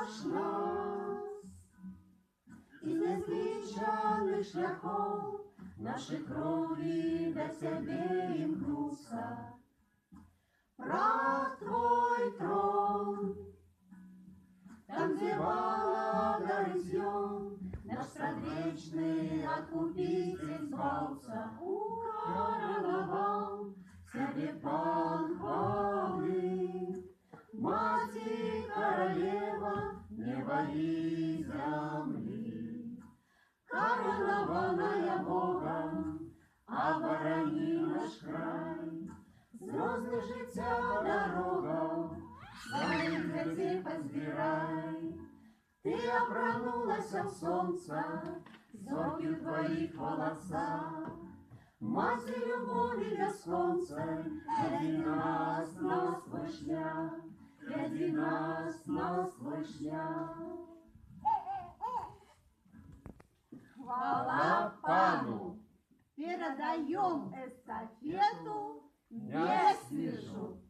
ведеш нас із незлічених шляхов, наші крові до тебе імкнуться. Прах твой трон, там, где Володарь Сион, наш предвечный Откупитель звался, укороновал себе Пан хвалы. Мать и королева неба и земли, коронованная Богом, оборони наш край. Звезды життя дорога, своих детей позбирай. Ты обернулась в солнце, зорки в твоих волосах. Мать любови бесконцей, веди нас на свой шлях, веди нас на свой шлях. Хвала Пану! Передаем эстафету Несвежу.